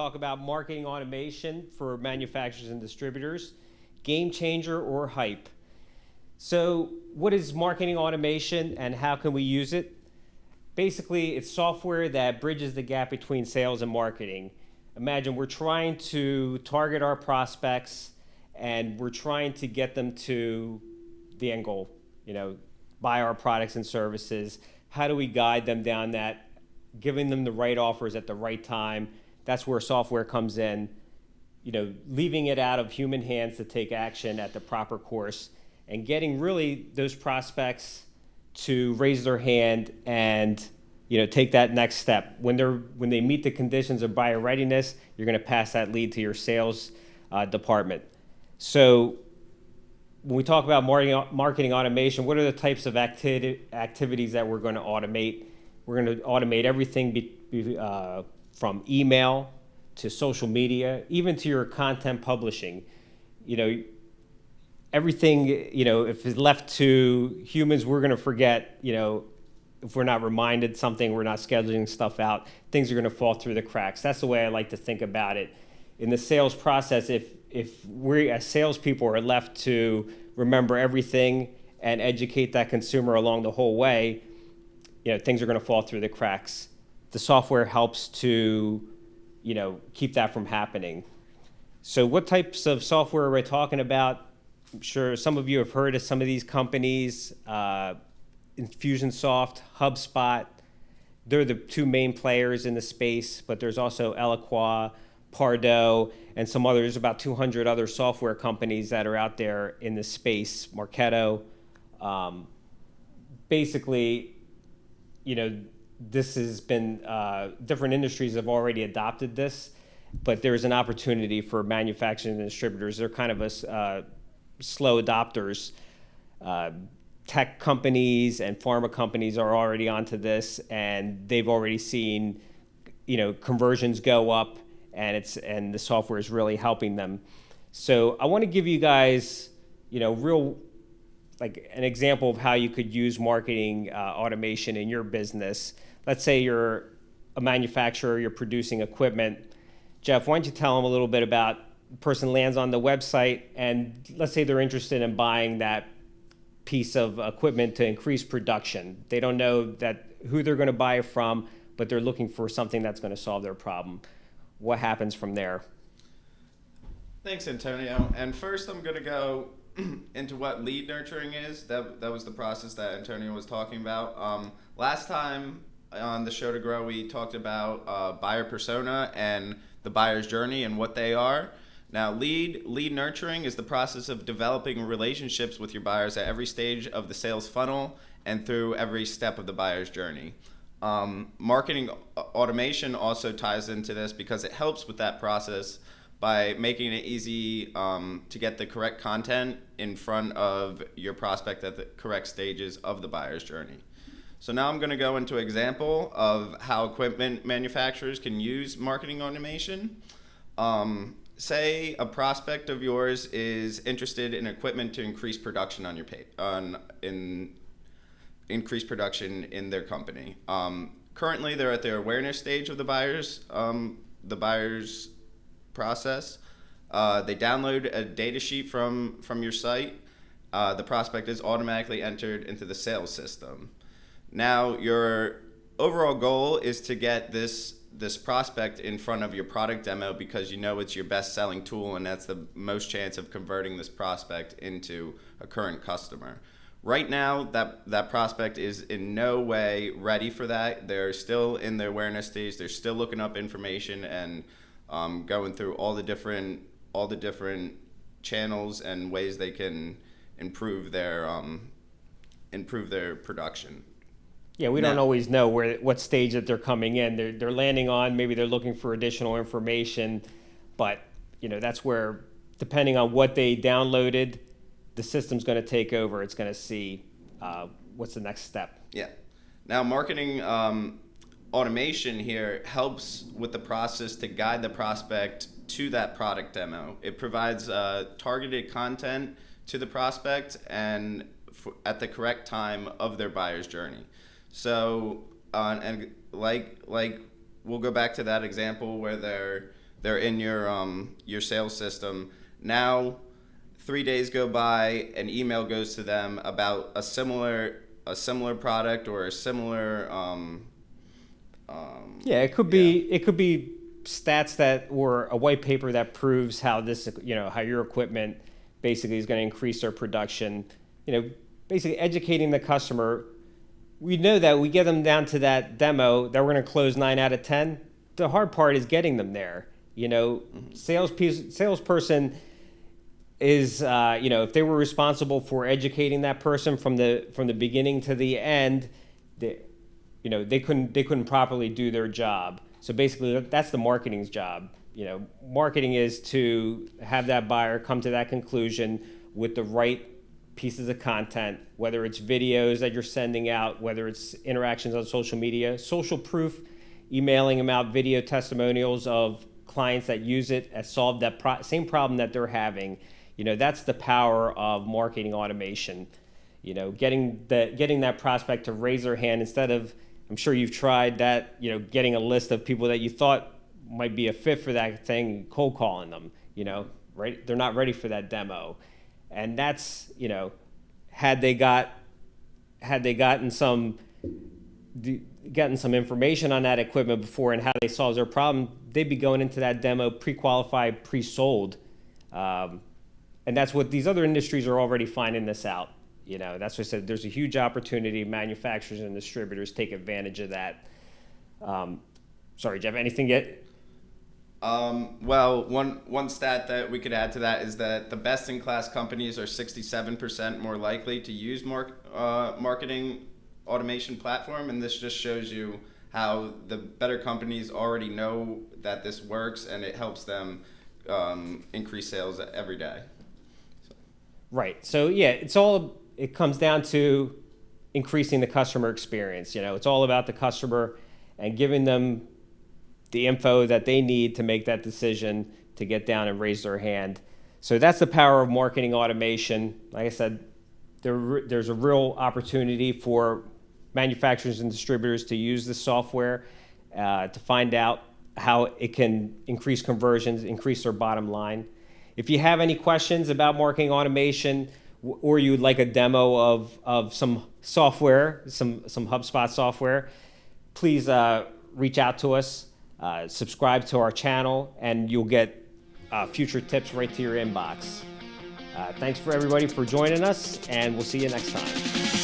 talk about marketing automation for manufacturers and distributors, game changer or hype. So what is marketing automation and how can we use it? Basically, it's software that bridges the gap between sales and marketing. Imagine we're trying to target our prospects and we're trying to get them to the end goal, buy our products and services. How do we guide them down that, giving them the right offers at the right time? That's where software comes in, leaving it out of human hands to take action at the proper course and getting really those prospects to raise their hand and take that next step. When they meet the conditions of buyer readiness, you're going to pass that lead to your sales department. So when we talk about marketing automation, what are the types of activities that we're going to automate? We're going to automate everything from email to social media, even to your content publishing. Everything, if it's left to humans, we're going to forget, if we're not reminded something, we're not scheduling stuff out, things are going to fall through the cracks. That's the way I like to think about it. In the sales process, if we as salespeople are left to remember everything and educate that consumer along the whole way, things are going to fall through the cracks. The software helps to, keep that from happening. So what types of software are we talking about? I'm sure some of you have heard of some of these companies, Infusionsoft, HubSpot. They're the two main players in the space, but there's also Eloqua, Pardot, and some others, about 200 other software companies that are out there in this space, Marketo. Basically, this has been, different industries have already adopted this, but there's an opportunity for manufacturers and distributors. They're kind of slow adopters. Tech companies and pharma companies are already onto this, and they've already seen, conversions go up, and the software is really helping them. So I want to give you guys, real, like an example of how you could use marketing automation in your business. Let's say you're a manufacturer, you're producing equipment. Jeff, why don't you tell them a little bit about the person lands on the website, and let's say they're interested in buying that piece of equipment to increase production. They don't know who they're going to buy it from, but they're looking for something that's going to solve their problem. What happens from there? Thanks, Antonio. And first I'm going to go into what lead nurturing is. That was the process that Antonio was talking about. Last time on the Show to Grow, we talked about buyer persona and the buyer's journey and what they are. Now, lead nurturing is the process of developing relationships with your buyers at every stage of the sales funnel and through every step of the buyer's journey. Marketing automation also ties into this because it helps with that process by making it easy to get the correct content in front of your prospect at the correct stages of the buyer's journey. So now I'm going to go into an example of how equipment manufacturers can use marketing automation. Say a prospect of yours is interested in equipment to increase production on your increase production in their company. Currently, they're at their awareness stage of the buyer's process. They download a data sheet from your site. The prospect is automatically entered into the sales system. Now, your overall goal is to get this prospect in front of your product demo because it's your best selling tool and that's the most chance of converting this prospect into a current customer. Right now, that prospect is in no way ready for that. They're still in their awareness stage. They're still looking up information and going through all the different channels and ways they can improve their production. Yeah, we don't always know what stage that they're coming in. They're landing on, maybe they're looking for additional information, but that's where, depending on what they downloaded, the system's going to take over. It's going to see what's the next step. Yeah. Now, marketing automation here helps with the process to guide the prospect to that product demo. It provides targeted content to the prospect and at the correct time of their buyer's journey. So, and like we'll go back to that example where they're they're in your sales system. Now, 3 days go by, an email goes to them about a similar product or a similar. Yeah, it could be stats that or a white paper that proves how this, how your equipment basically is going to increase their production. Basically educating the customer. We know that we get them down to that demo that we're going to close 9 out of 10. The hard part is getting them there. Salesperson is, if they were responsible for educating that person from the beginning to the end, they couldn't properly do their job. So basically, that's the marketing's job. Marketing is to have that buyer come to that conclusion with the right pieces of content, whether it's videos that you're sending out, whether it's interactions on social media, social proof, emailing them out video testimonials of clients that use it and solve that same problem that they're having. That's the power of marketing automation. Getting that prospect to raise their hand instead of, I'm sure you've tried that, getting a list of people that you thought might be a fit for that thing, cold calling them, right? They're not ready for that demo. And that's, had they gotten some information on that equipment before and how they solve their problem, they'd be going into that demo pre-qualified, pre-sold. And that's what these other industries are already finding this out. That's what I said. There's a huge opportunity. Manufacturers and distributors take advantage of that. Sorry, Jeff, anything yet? Well, one stat that we could add to that is that the best-in-class companies are 67% more likely to use marketing automation platform, and this just shows you how the better companies already know that this works, and it helps them increase sales every day. Right. So yeah, it comes down to increasing the customer experience. It's all about the customer and giving them the info that they need to make that decision to get down and raise their hand. So that's the power of marketing automation. Like I said, there's a real opportunity for manufacturers and distributors to use the software to find out how it can increase conversions, increase their bottom line. If you have any questions about marketing automation, or you would like a demo of some software, some HubSpot software, please reach out to us. Subscribe to our channel, and you'll get future tips right to your inbox. Thanks for everybody for joining us, and we'll see you next time.